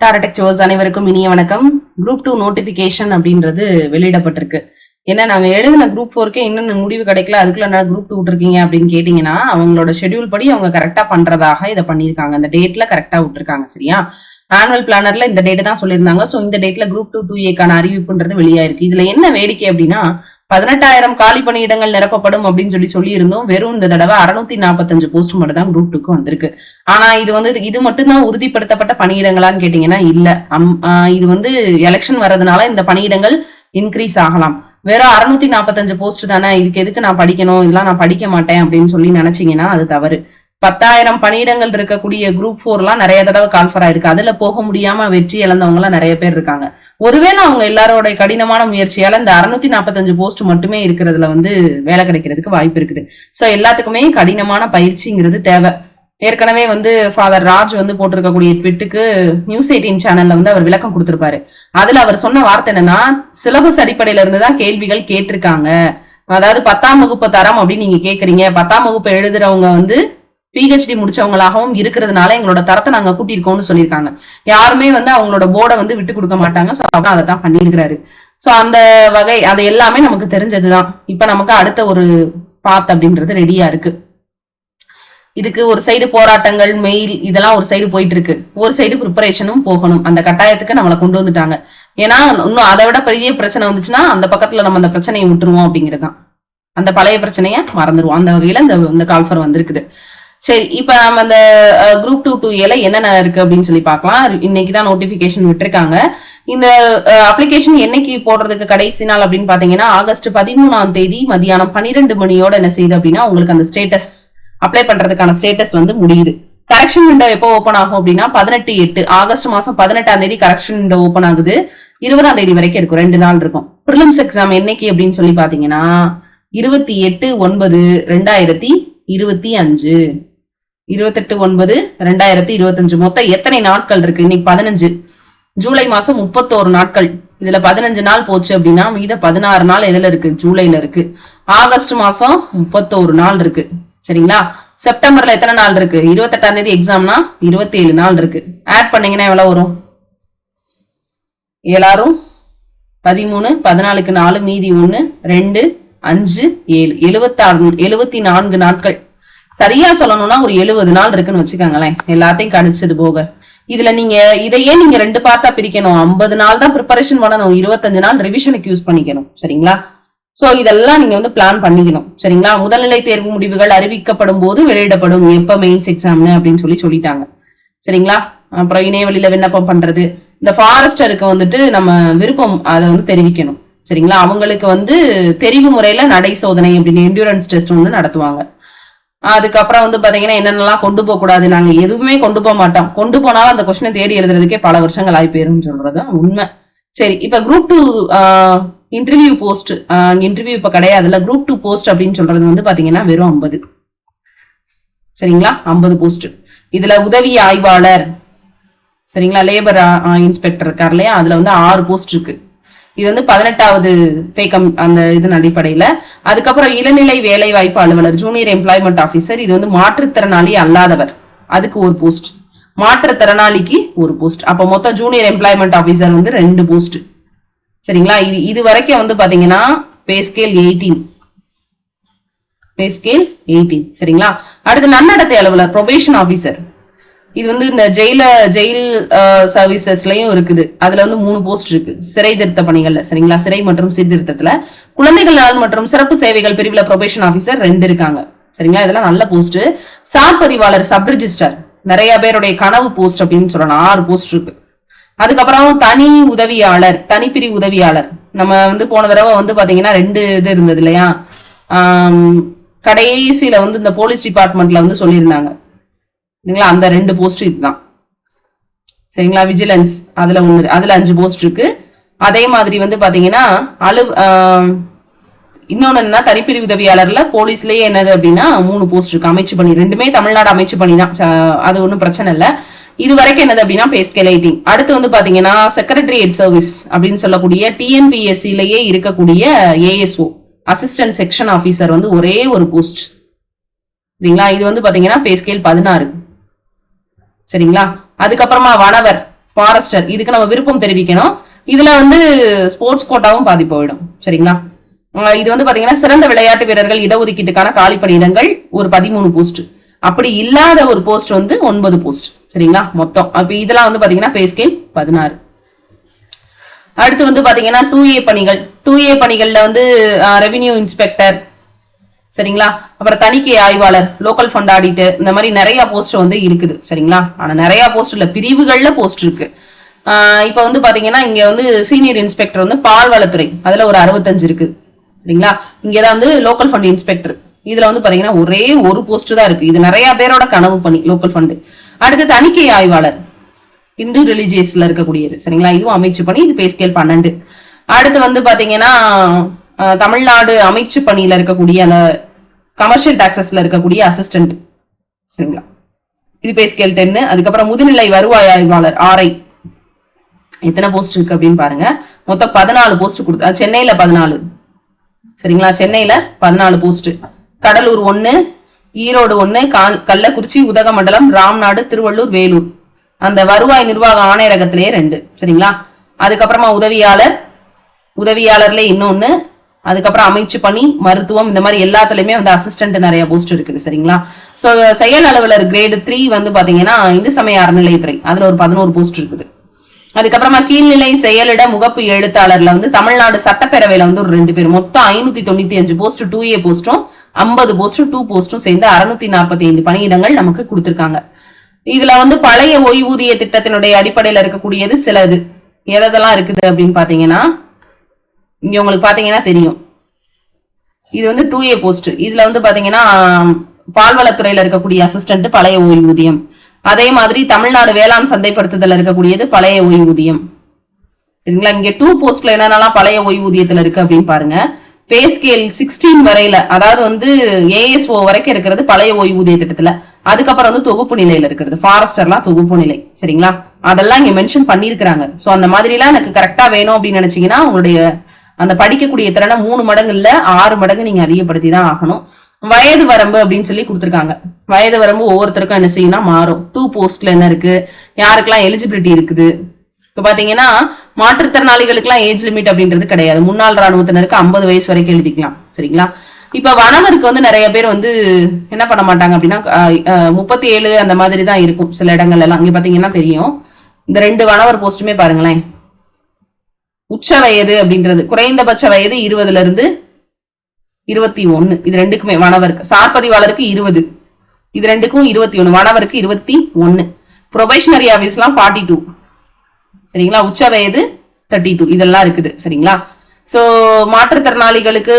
Tata tech Jose அனைவருக்கும் இனிய வணக்கம். குரூப் 2 நோட்டிபிகேஷன் அப்படின்றது வெளியிடப்பட்டிருக்கு. ஏன்னா நாங்க எழுதின குரூப் 4க்கே இன்னும் முடிவு கிடைக்கல, அதுக்குள்ள என்ன குரூப் 2 விட்டுருக்கீங்க அப்படின்னு கேட்டீங்கன்னா, அவங்களோட ஷெட்யூல் படி அவங்க கரெக்டா பண்றதாக இதை பண்ணிருக்காங்க. அந்த டேட்ல கரெக்டா விட்டுருக்காங்க. சரியா? ஆனுவல் பிளானர்ல இந்த டேட் தான் சொல்லியிருந்தாங்க. சோ இந்த டேட்ல குரூப் 2 2A அறிவிப்புன்றது வெளியாயிருக்கு. இதுல என்ன வேடிக்கை அப்படின்னா 18,000 காலி பணியிடங்கள் நிரப்பப்படும் அப்படின்னு சொல்லி இருந்தோம். வெறும் இந்த தடவை 645 போஸ்ட் மட்டும் தான் குரூப் 2க்கு வந்திருக்கு. ஆனா இது மட்டும்தான் உறுதிப்படுத்தப்பட்ட பணியிடங்களான்னு கேட்டீங்கன்னா இல்ல. இது எலெக்ஷன் வர்றதுனால இந்த பணியிடங்கள் இன்க்ரீஸ் ஆகலாம். வெறும் 645 போஸ்ட் தானே, இதுக்கு எதுக்கு நான் படிக்கணும், இதெல்லாம் நான் படிக்க மாட்டேன் அப்படின்னு சொல்லி நினைச்சீங்கன்னா அது தவறு. 10,000 பணியிடங்கள் இருக்கக்கூடிய குரூப் 4 எல்லாம் நிறைய தடவை கால்ஃபர் ஆயிருக்கு. அதுல போக முடியாம வெற்றி இழந்தவங்க எல்லாம் நிறைய பேர் இருக்காங்க. ஒருவேளை அவங்க எல்லாரோட கடினமான முயற்சியால இந்த 645 போஸ்ட் மட்டுமே இருக்கிறதுல வேலை கிடைக்கிறதுக்கு வாய்ப்பு இருக்குது. சோ எல்லாத்துக்குமே கடினமான பயிற்சிங்கிறது தேவை. ஏற்கனவே ஃபாதர் ராஜ் போட்டிருக்கக்கூடிய ட்விட்டுக்கு நியூஸ் 18 சேனல்ல அவர் விளக்கம் கொடுத்திருப்பாரு. அதுல அவர் சொன்ன வார்த்தை என்னன்னா, சிலபஸ் அடிப்படையில இருந்துதான் கேள்விகள் கேட்டிருக்காங்க. அதாவது 10ஆம் வகுப்பு தரம் அப்படின்னு நீங்க கேக்குறீங்க. 10ஆம் வகுப்பு எழுதுறவங்க PhD முடிச்சவங்களாகவும் இருக்கிறதுனால எங்களோட தரத்தை நாங்க கூட்டியிருக்கோம்னு சொல்லியிருக்காங்க. யாருமே அவங்களோட போர்டை விட்டு கொடுக்க மாட்டாங்க. சோ அதை தான் பண்ணியிருக்கிறாரு. சோ அந்த வகை அது எல்லாமே நமக்கு தெரிஞ்சதுதான். இப்ப நமக்கு அடுத்த ஒரு பாத் அப்படின்றது ரெடியா இருக்கு. இதுக்கு ஒரு சைடு போராட்டங்கள், மெயில் இதெல்லாம் ஒரு சைடு போயிட்டு இருக்கு. ஒரு சைடு ப்ரிப்பரேஷனும் போகணும். அந்த கட்டாயத்துக்கு நம்மளை கொண்டு வந்துட்டாங்க. ஏன்னா இன்னும் அதை விட பெரிய பிரச்சனை வந்துச்சுன்னா அந்த பக்கத்துல நம்ம அந்த பிரச்சனையை விட்டுருவோம் அப்படிங்கிறதுதான். அந்த பழைய பிரச்சனைய மறந்துடுவோம். அந்த வகையில இந்த கால்ஃபர் வந்திருக்குது. சரி, இப்ப நம்ம அந்த குரூப் 2 2A என்னென்ன இருக்கு அப்படின்னு சொல்லி பார்க்கலாம். இன்னைக்குதான் நோட்டிபிகேஷன் விட்டுருக்காங்க. இந்த அப்ளிகேஷன் என்னைக்கு போடுறதுக்கு கடைசி நாள் அப்படின்னு பாத்தீங்கன்னா ஆகஸ்ட் 13ஆம் தேதி மதியானம் 12 மணியோட என்ன செய்யுது அப்படின்னா உங்களுக்கு அந்த ஸ்டேட்டஸ் அப்ளை பண்றதுக்கான ஸ்டேட்டஸ் முடியுது. கரெக்ஷன் விண்டோ எப்போ ஓபன் ஆகும் அப்படின்னா 18/8 ஆகஸ்ட் மாசம் 18ஆம் தேதி கரெக்ஷன் விண்டோ ஓபன் ஆகுது. 20ஆம் தேதி வரைக்கும் இருக்கும், 2 நாள் இருக்கும். ப்ரிலிம்ஸ் எக்ஸாம் என்னைக்கு அப்படின்னு சொல்லி பாத்தீங்கன்னா 28/9/2025 28/9/2025 மொத்தம் எத்தனை நாட்கள் இருக்கு? இன்னைக்கு 15, ஜூலை மாசம் 31 நாட்கள். இதுல 15 நாள் போச்சு அப்படின்னா மீத 16 நாள் எதுல இருக்கு? ஜூலைல இருக்கு. ஆகஸ்ட் மாசம் 31 நாள் இருக்கு. சரிங்களா? செப்டம்பர்ல எத்தனை நாள் இருக்கு? 28ஆம் தேதி எக்ஸாம்னா 27 நாள் இருக்கு. ஆட் பண்ணீங்கன்னா எவ்வளவு வரும்? எல்லாரும் 13, 14க்கு 4 மீதி 1, 2, 5, 7 74 நாட்கள். சரியா சொல்லணும்னா ஒரு 70 நாள் இருக்குன்னு வச்சுக்கோங்களேன், எல்லாத்தையும் கணிச்சது போக. இதுல இதையே நீங்க 2 பார்ட்டா பிரிக்கணும். 50 நாள் தான் ப்ரிப்பரேஷன் பண்ணணும், 25 நாள் ரிவிஷனுக்கு யூஸ் பண்ணிக்கணும். சரிங்களா? சோ இதெல்லாம் நீங்க பிளான் பண்ணிக்கணும். சரிங்களா? முதல்நிலை தேர்வு முடிவுகள் அறிவிக்கப்படும் போது வெளியிடப்படும் எப்ப மெயின்ஸ் எக்ஸாம்னு அப்படின்னு சொல்லிட்டாங்க. சரிங்களா? அப்புறம் இணையவழியில விண்ணப்பம் பண்றது, இந்த ஃபாரஸ்டருக்கு நம்ம விருப்பம் அதை தெரிவிக்கணும். சரிங்களா? அவங்களுக்கு தெரிவு முறையில நடை சோதனை அப்படின்னு என்டூரன்ஸ் டெஸ்ட் நடத்துவாங்க. அதுக்கப்புறம் பாத்தீங்கன்னா என்னென்னலாம் கொண்டு போக கூடாது, நாங்க எதுவுமே கொண்டு போக மாட்டோம், கொண்டு போனாலும் அந்த கொஸ்டினை தேடி எழுதுறதுக்கே பல வருஷங்கள் ஆகி போயிரும் சொல்றது உண்மை. சரி, இப்ப குரூப் 2 இன்டர்வியூ போஸ்ட், இன்டர்வியூ இப்ப கிடையாதுல்ல, குரூப் 2 போஸ்ட் அப்படின்னு சொல்றது பாத்தீங்கன்னா வெறும் 50. சரிங்களா? 50 போஸ்ட். இதுல உதவி ஆய்வாளர், சரிங்களா, லேபர் இன்ஸ்பெக்டர் இருக்கார் இல்லையா, அதுல 6 போஸ்ட் இருக்கு. இது 18வது பேக்கம் அந்த இதன் அடிப்படையில. அதுக்கப்புறம் இளநிலை வேலை வாய்ப்பு அலுவலர், ஜூனியர் எம்ப்ளாய்மெண்ட் ஆபீசர், இது மாற்றுத்திறனாளி அல்லாதவர், அதுக்கு ஒரு போஸ்ட், மாற்றுத்திறனாளிக்கு ஒரு போஸ்ட். அப்ப மொத்தம் ஜூனியர் எம்ப்ளாய்மெண்ட் ஆபீசர் 2 போஸ்ட். சரிங்களா? இது வரைக்கும் பாத்தீங்கன்னா பே ஸ்கேல் 18. சரிங்களா? அடுத்து நன்னடத்தை அலுவலர், ப்ரொபேஷன் ஆபீசர், இது இந்த ஜெயில் சர்வீசஸ்லயும் இருக்குது. அதுல 3 போஸ்ட் இருக்கு சிறை திருத்த பணிகள்ல. சரிங்களா? சிறை மற்றும் சீர்திருத்தத்துல. குழந்தைகள் நலன் மற்றும் சிறப்பு சேவைகள் பிரிவுல ப்ரொபேஷன் ஆபீசர் 2 இருக்காங்க. சரிங்களா? இதெல்லாம் நல்ல போஸ்ட். சார் பதிவாளர், சப் ரிஜிஸ்டர், நிறைய பேருடைய கனவு போஸ்ட் அப்படின்னு சொல்லலாம், 6 போஸ்ட் இருக்கு. அதுக்கப்புறம் தனி உதவியாளர், தனிப்பிரிவு உதவியாளர், நம்ம போன தடவை பாத்தீங்கன்னா 2 இது இருந்தது இல்லையா, கடைசியில இந்த போலீஸ் டிபார்ட்மெண்ட்ல சொல்லியிருந்தாங்க. அந்த 2 போஸ்ட் இதுதான். சரிங்களா? விஜிலன்ஸ் அதுல 1, அதுல 5 போஸ்ட் இருக்கு. அதே மாதிரி பாத்தீங்கன்னா இன்னொன்னு என்ன, தனிப்பிரிவு உதவியாளர்ல போலீஸ்லயே என்னது அப்படின்னா 3 போஸ்ட் இருக்கு. அமைச்சு பணி, 2மே தமிழ்நாடு அமைச்சு பணி தான், அது ஒன்றும் பிரச்சனை இல்லை. இது வரைக்கும் என்னது அப்படின்னா பே ஸ்கேல் 18. அடுத்து பாத்தீங்கன்னா செக்ரட்டரியேட் சர்வீஸ் அப்படின்னு சொல்லக்கூடிய TNPSC-லயே இருக்கக்கூடிய ASO, அசிஸ்டன்ட் செக்ஷன் ஆபீசர் ஒரே ஒரு போஸ்ட். சரிங்களா? இது பாத்தீங்கன்னா பே ஸ்கேல் 16. சரிங்களா? அதுக்கப்புறமா வனவர், ஃபாரஸ்டர், இதுக்கு நம்ம விருப்பம் தெரிவிக்கணும். இதுல வந்து ஸ்போர்ட்ஸ் கோட்டாவும் பாதி போயிடும். சரிங்களா? இது வந்து பாத்தீங்கன்னா சிறந்த விளையாட்டு வீரர்கள் இடஒதுக்கீட்டுக்கான காலி பணியிடங்கள் ஒரு 13 போஸ்ட், அப்படி இல்லாத ஒரு போஸ்ட் வந்து 9 போஸ்ட். சரிங்களா? மொத்தம் அப்ப இதெல்லாம் வந்து பாத்தீங்கன்னா பே ஸ்கேல் 16. அடுத்து வந்து பாத்தீங்கன்னா 2A பணிகள். 2A பணிகள்ல வந்து ரெவென்யூ இன்ஸ்பெக்டர், சரிங்களா, அப்புறம் தணிக்கை ஆய்வாளர், லோக்கல் ஃபண்ட் ஆடிட்டர், இந்த மாதிரி நிறைய போஸ்ட் வந்து இருக்குது. சரிங்களா? ஆனா நிறைய போஸ்ட் இல்ல, பிரிவுகள்ல போஸ்ட் இருக்கு. இப்ப வந்து பாத்தீங்கன்னா இங்க வந்து சீனியர் இன்ஸ்பெக்டர் வந்து பால்வளத்துறை, அதுல ஒரு 65 இருக்கு. சரிங்களா? இங்கதான் வந்து லோக்கல் ஃபண்ட் இன்ஸ்பெக்டர், இதுல வந்து பாத்தீங்கன்னா ஒரே ஒரு போஸ்ட் தான் இருக்கு. இது நிறைய பேரோட கனவு பண்ணி லோக்கல் ஃபண்ட். அடுத்து தணிக்கை ஆய்வாளர், இந்து ரிலிஜியஸ்ல இருக்கக்கூடியது. சரிங்களா? இதுவும் அமைச்சு பணி, இது பே ஸ்கேல் 12. அடுத்து வந்து பாத்தீங்கன்னா தமிழ்நாடு அமைச்சு பணியில இருக்கக்கூடிய அந்த கமர்ஷியல் டாக்ஸஸ்ல இருக்கக்கூடிய அசிஸ்டன்ட். சரிங்களா? இது பே ஸ்கேல் 10. அதுக்கப்புறம் முதுநிலை வருவாய் ஆய்வாளர் RI, எத்தனை போஸ்ட் இருக்கு அப்படின்னு பாருங்க. மொத்தம் 14 போஸ்ட் கொடுத்தா, சென்னையில 14. சரிங்களா? சென்னையில 14 போஸ்ட், கடலூர் 1, ஈரோடு 1, கள்ளக்குறிச்சி, உதகமண்டலம், ராம்நாடு, திருவள்ளூர், வேலூர், அந்த வருவாய் நிர்வாக ஆணையரகத்திலேயே 2. சரிங்களா? அதுக்கப்புறமா உதவியாளர்ல இன்னொன்னு, அதுக்கப்புறம் அமைச்சு பணி, மருத்துவம், இந்த மாதிரி எல்லாத்துலயுமே வந்து அசிஸ்டன்ட் நிறைய போஸ்ட் இருக்குது. சரிங்களா? சோ செயல் அலுவலர் கிரேடு 3 வந்து பாத்தீங்கன்னா இந்து சமய அறநிலையத்துறை, அதுல ஒரு 11 போஸ்ட் இருக்குது. அதுக்கப்புறமா கீழ்நிலை செயலிட முகப்பு எழுத்தாளர்ல வந்து தமிழ்நாடு சட்டப்பேரவையில வந்து ஒரு 2 பேர், மொத்தம் 595 போஸ்ட் 2A போஸ்டும் 50 போஸ்ட் 2 போஸ்டும் சேர்ந்து 645 பணியிடங்கள் நமக்கு கொடுத்திருக்காங்க. இதுல வந்து பழைய ஓய்வூதிய திட்டத்தினுடைய அடிப்படையில இருக்கக்கூடியது சிலது எதெல்லாம் இருக்குது அப்படின்னு பாத்தீங்கன்னா, இங்க உங்களுக்கு பாத்தீங்கன்னா தெரியும், இது வந்து 2A போஸ்ட். இதுல வந்து பாத்தீங்கன்னா பால்வளத்துறையில இருக்கக்கூடிய அசிஸ்டன்ட் பழைய ஓய்வூதியம், அதே மாதிரி தமிழ்நாடு வேளாண் சந்தைப்படுத்துதல் இருக்கக்கூடியது பழைய ஓய்வூதியம். சரிங்களா? இங்க 2 போஸ்ட்ல என்னென்னலாம் பழைய ஓய்வூதியத்துல இருக்கு அப்படின்னு பாருங்க. பே ஸ்கேல் 16 வரையில, அதாவது வந்து ASO வரைக்கும் இருக்கிறது பழைய ஓய்வூதிய திட்டத்துல. அதுக்கப்புறம் வந்து தொகுப்பு நிலையில இருக்கிறது, ஃபாரஸ்டர்லாம் தொகுப்பு நிலை. சரிங்களா? அதெல்லாம் இங்க மென்ஷன் பண்ணிருக்காங்க. சோ அந்த மாதிரி எல்லாம் எனக்கு கரெக்டா வேணும் அப்படின்னு நினைச்சீங்கன்னா உங்களுடைய அந்த படிக்கக்கூடிய திறனை 3 மடங்கு இல்ல 6 மடங்கு நீங்க அதிகப்படுத்தி தான் ஆகணும். வயது வரம்பு அப்படின்னு சொல்லி கொடுத்திருக்காங்க. வயது வரம்பு ஒவ்வொருத்தருக்கும் என்ன செய்யணும் மாறும். 2 போஸ்ட்ல என்ன இருக்கு, யாருக்கெல்லாம் எலிஜிபிலிட்டி இருக்குது. இப்ப பாத்தீங்கன்னா மாற்றுத்திறனாளிகளுக்கு எல்லாம் ஏஜ் லிமிட் அப்படின்றது கிடையாது. முன்னாள் ராணுவத்தினருக்கு 50 வயசு வரைக்கும் எழுதிக்கலாம். சரிங்களா? இப்ப வனவருக்கு வந்து நிறைய பேர் வந்து என்ன பண்ண மாட்டாங்க அப்படின்னா 37 அந்த மாதிரி தான் இருக்கும் சில இடங்கள்ல எல்லாம். இங்க பாத்தீங்கன்னா தெரியும், இந்த 2 வனவர் போஸ்டுமே பாருங்களேன், உச்ச வயது அப்படின்றது குறைந்தபட்ச வயது 20ல இருந்து 21. இது ரெண்டுக்குமே வனவருக்கு. சார்பதிவாளருக்கு 20, இது ரெண்டுக்கும் 21, வனவருக்கு 21. ப்ரொபேஷனரி ஆபீஸ்லாம் 42. சரிங்களா? உச்ச வயது 32, இதெல்லாம் இருக்குது. சரிங்களா? சோ மாற்றுத்திறனாளிகளுக்கு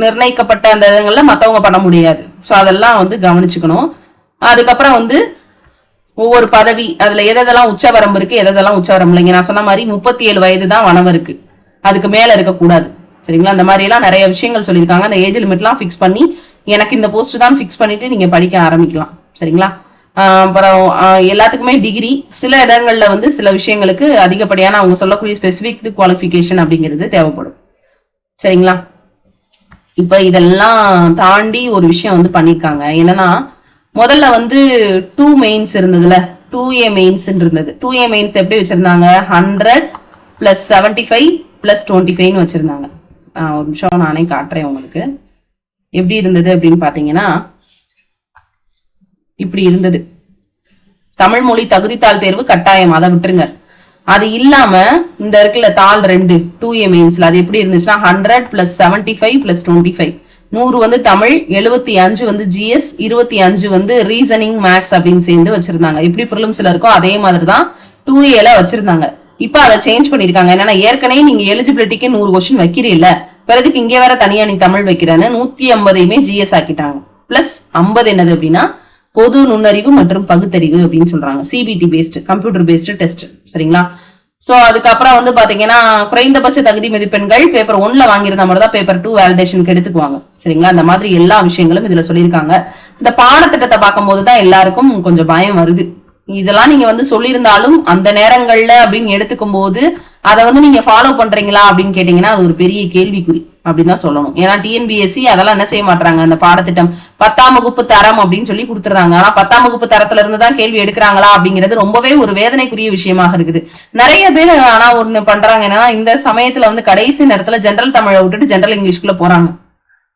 நிர்ணயிக்கப்பட்ட அந்த இடங்கள்ல மத்தவங்க பண்ண முடியாது. சோ அதெல்லாம் வந்து கவனிச்சுக்கணும். அதுக்கப்புறம் வந்து ஒவ்வொரு பதவி, அதுல எதெல்லாம் உச்சவரம்பு இருக்கு, எதெல்லாம் உச்சவரம்பு இல்லைங்க. நான் சொன்ன மாதிரி 37 வயது தான் வனவருக்கு, அதுக்கு மேல இருக்கக்கூடாது. சரிங்களா? அந்த மாதிரி எல்லாம் நிறைய விஷயங்கள் சொல்லியிருக்காங்க. அந்த ஏஜ் லிமிட் எல்லாம் பிக்ஸ் பண்ணி எனக்கு இந்த போஸ்ட் தான் பிக்ஸ் பண்ணிட்டு நீங்க படிக்க ஆரம்பிக்கலாம். சரிங்களா? அப்புறம் எல்லாத்துக்குமே டிகிரி, சில இடங்கள்ல வந்து சில விஷயங்களுக்கு அதிகப்படியான அவங்க சொல்லக்கூடிய ஸ்பெசிபிக் குவாலிஃபிகேஷன் அப்படிங்கிறது தேவைப்படும். சரிங்களா? இப்ப இதெல்லாம் தாண்டி ஒரு விஷயம் வந்து பண்ணிருக்காங்க. என்னன்னா முதல்ல வந்து 2 மெயின்ஸ் இருந்ததுல, 2A மெயின்ஸ் இருந்தது. 2A மெயின்ஸ் எப்படி வச்சிருந்தாங்க, 100 + 75 + 25 வச்சிருந்தாங்க. ஒரு நிமிஷம் நானே காட்டுறேன் உங்களுக்கு எப்படி இருந்தது அப்படின்னு பாத்தீங்கன்னா, இப்படி இருந்தது. தமிழ் மொழி தகுதித்தாள் தேர்வு கட்டாயம், அதை விட்டுருங்க. அது இல்லாம இந்த இருக்குல்ல தாள் 2 2A மெயின்ஸ்ல, அது எப்படி இருந்துச்சுன்னா 100 + 75 + 25, 100 வந்து தமிழ், 75 வந்து GS, 25 வந்து ரீசனிங் மேக்ஸ் அப்படின்னு சேர்ந்து வச்சிருந்தாங்க. எப்படி ப்ரிலிம்ஸ்ல இருக்கோ அதே மாதிரிதான் 2Aல வச்சிருந்தாங்க. இப்ப அதை சேஞ்ச் பண்ணிருக்காங்க. என்னன்னா ஏற்கனவே நீங்க எலிஜிபிலிட்டிக்கு 100 கொஸ்டின் வைக்கிறீல்ல, பிறகு இங்கே வேற தனியா நீ தமிழ் வைக்கிறேன்னு 150 GS ஆக்கிட்டாங்க. பிளஸ் 50 என்னது அப்படின்னா பொது நுண்ணறிவு மற்றும் பகுத்தறிவு அப்படின்னு சொல்றாங்க. CBT based, computer based test. சரிங்களா? சோ அதுக்கப்புறம் வந்து பாத்தீங்கன்னா குறைந்தபட்ச தகுதி மதிப்பெண்கள் பேப்பர் 1ல வாங்கியிருந்த மாதிரி தான் பேப்பர் 2 வேலிடேஷனுக்கு எடுத்துக்குவாங்க. சரிங்களா? அந்த மாதிரி எல்லா விஷயங்களும் இதுல சொல்லியிருக்காங்க. இந்த பாடத்திட்டத்தை பார்க்கும் போதுதான் எல்லாருக்கும் கொஞ்சம் பயம் வருது. இதெல்லாம் நீங்க வந்து சொல்லியிருந்தாலும் அந்த நேரங்கள்ல அப்படின்னு எடுத்துக்கும் போது அதை வந்து நீங்க ஃபாலோ பண்றீங்களா அப்படின்னு கேட்டீங்கன்னா அது ஒரு பெரிய கேள்விக்குறி. அப்படின்னு தான் சொல்லணும். ஏன்னா டிஎன்பிஎஸ்சி அதெல்லாம் என்ன செய்ய மாட்டாங்க, அந்த பாடத்திட்டம் 10ஆம் வகுப்பு தரம் அப்படின்னு சொல்லி கொடுத்துறாங்க. ஆனா 10ஆம் வகுப்பு தரத்துல இருந்து தான் கேள்வி எடுக்கிறாங்களா அப்படிங்கிறது ரொம்பவே ஒரு வேதனைக்குரிய விஷயமாக இருக்குது. நிறைய பேர் ஆனா ஒண்ணு பண்றாங்க, என்னன்னா இந்த சமயத்துல வந்து கடைசி நேரத்துல ஜெனரல் தமிழை விட்டுட்டு ஜெனரல் இங்கிலீஷ்குள்ள போறாங்க.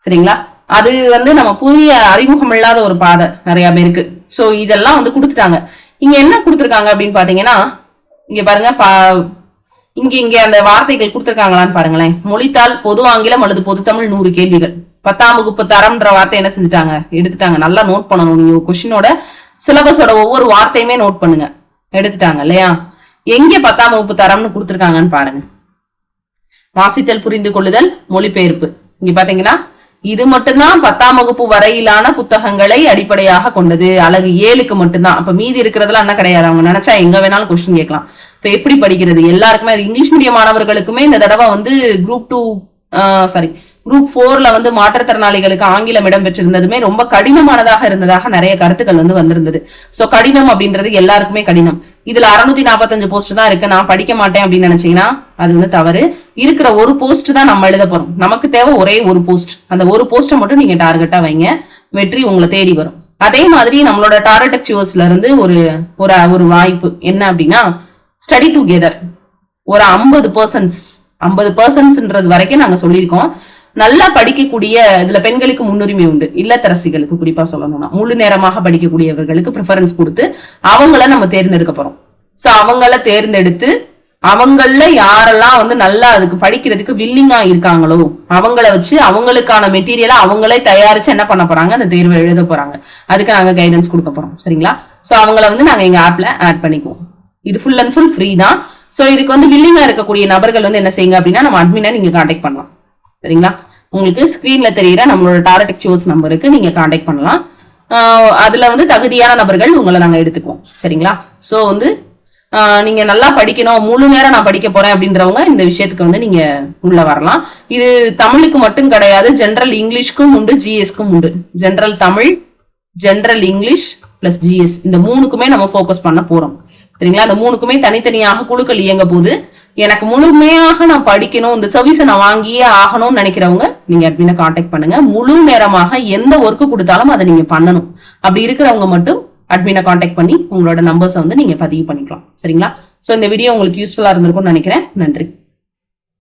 சரிங்களா? அது வந்து நம்ம புதிய அறிமுகம் இல்லாத ஒரு பாதை நிறைய பேருக்கு. சோ இதெல்லாம் வந்து கொடுத்துட்டாங்க. இங்க என்ன கொடுத்துருக்காங்க அப்படின்னு பாத்தீங்கன்னா, இங்க பாருங்க, இங்க அந்த வார்த்தைகள் கொடுத்திருக்காங்களான்னு பாருங்களேன். மொழித்தாள், பொது ஆங்கிலம் அல்லது பொது தமிழ் 100 கேள்விகள். 10ஆம் வகுப்பு தரம்ன்ற வார்த்தை என்ன செஞ்சுட்டாங்க, எடுத்துட்டாங்க. நல்லா நோட் பண்ணணும். நீங்க கொஸ்டினோட சிலபஸோட ஒவ்வொரு வார்த்தையுமே நோட் பண்ணுங்க. எடுத்துட்டாங்க இல்லையா? எங்க 10ஆம் வகுப்பு தரம்னு கொடுத்திருக்காங்கன்னு பாருங்க. வாசித்தல், புரிந்து கொள்ளுதல், மொழிபெயர்ப்பு. இங்க பாத்தீங்கன்னா இது மட்டும்தான் 10ஆம் வகுப்பு வரையிலான புத்தகங்களை அடிப்படையாக கொண்டது. அழகு 7க்கு மட்டும்தான். அப்ப மீதி இருக்கிறதுலாம் என்ன கிடையாது. அவங்க நினைச்சா எங்க வேணாலும் கொஸ்டின் கேட்கலாம். இப்ப எப்படி படிக்கிறது எல்லாருக்குமே, இங்கிலீஷ் மீடியம் மாணவர்களுக்குமே இந்த தடவை வந்து குரூப் 4ல வந்து மாற்றுத்திறனாளிகளுக்கு ஆங்கிலம் இடம் பெற்றிருந்ததுமே ரொம்ப கடினமானதாக இருந்ததாக நிறைய கருத்துக்கள் வந்து வந்திருந்தது. சோ கடினம் அப்படின்றது எல்லாருக்குமே கடினம். இதுல 645 போஸ்ட் தான் இருக்கு. நான் படிக்க மாட்டேன் அப்படின்னு நினைச்சீங்கன்னா அது வந்து தவறு. இருக்கிற ஒரு போஸ்ட் தான் நம்ம எழுத போறோம். நமக்கு தேவை ஒரே ஒரு போஸ்ட். அந்த ஒரு போஸ்ட்டை மட்டும் நீங்க டார்கெட்டா வைங்க, வெற்றி உங்களை தேடி வரும். அதே மாதிரி நம்மளோட டாரட் அச்சீவர்ஸ்ல இருந்து ஒரு வாய்ப்பு என்ன அப்படின்னா, ஸ்டடி டுகெதர். ஒரு 50% வரைக்கும் நாங்க சொல்லியிருக்கோம். நல்லா படிக்கக்கூடிய, இதுல பெண்களுக்கு முன்னுரிமை உண்டு. இல்லத்தரசிகளுக்கு குறிப்பா சொல்லணும்னா முழு நேரமாக படிக்கக்கூடியவர்களுக்கு ப்ரிஃபரன்ஸ் கொடுத்து அவங்கள நம்ம தேர்ந்தெடுக்க போறோம். சோ அவங்கள தேர்ந்தெடுத்து அவங்கள யாரெல்லாம் வந்து நல்லா அதுக்கு படிக்கிறதுக்கு வில்லிங்கா இருக்காங்களோ அவங்கள வச்சு அவங்களுக்கான மெட்டீரியலை அவங்களே தயாரிச்சு என்ன பண்ண போறாங்க, அந்த தேர்வை எழுத போறாங்க. அதுக்கு நாங்க கைடன்ஸ் கொடுக்க போறோம். சரிங்களா? சோ அவங்கள வந்து நாங்க எங்க ஆப்ல ஆட் பண்ணிக்குவோம். இது ஃபுல் அண்ட் ஃபுல் ஃப்ரீ தான். சோ இதுக்கு வந்து வில்லிங்கா இருக்கக்கூடிய நபர்கள் வந்து என்ன செய்யுங்க அப்படின்னா, நம்ம அட்மினை நீங்க கான்டாக்ட் பண்ணலாம். சரிங்களா? உங்களுக்கு ஸ்கிரீன்ல தெரியுற நம்மளோட டாரட் அச்சீவர்ஸ் நம்பருக்கு நீங்க கான்டாக்ட் பண்ணலாம். அதுல வந்து தகுதியான நபர்கள் உங்களை நாங்க எடுத்துக்குவோம். சரிங்களா? சோ வந்து நீங்க நல்லா படிக்கணும், முழு நேரம் நான் படிக்க போறேன் அப்படின்றவங்க இந்த விஷயத்துக்கு வந்து நீங்க உள்ள வரலாம். இது தமிழுக்கு மட்டும் கிடையாது, ஜெனரல் இங்கிலீஷ்க்கும் உண்டு, ஜிஎஸ்க்கும் உண்டு. General Tamil, general English plus GS, இந்த 3க்குமே நம்ம போக்கஸ் பண்ண போறோம். சரிங்களா? அந்த 3க்குமே தனித்தனியாக குழுக்கள் இயங்க போது, எனக்கு முழுமையாக நான் படிக்கணும், இந்த சர்வீஸை நான் வாங்கியே ஆகணும்னு நினைக்கிறவங்க நீங்க அட்மினை கான்டாக்ட் பண்ணுங்க. முழு நேரமாக எந்த ஒர்க்கு கொடுத்தாலும் அதை நீங்க பண்ணணும். அப்படி இருக்கிறவங்க மட்டும் அட்மினை கான்டாக்ட் பண்ணி உங்களோட நம்பர்ஸை வந்து நீங்க பதிவு பண்ணிக்கலாம். சரிங்களா? சோ இந்த வீடியோ உங்களுக்கு யூஸ்ஃபுல்லா இருந்திருக்கும்னு நினைக்கிறேன். நன்றி.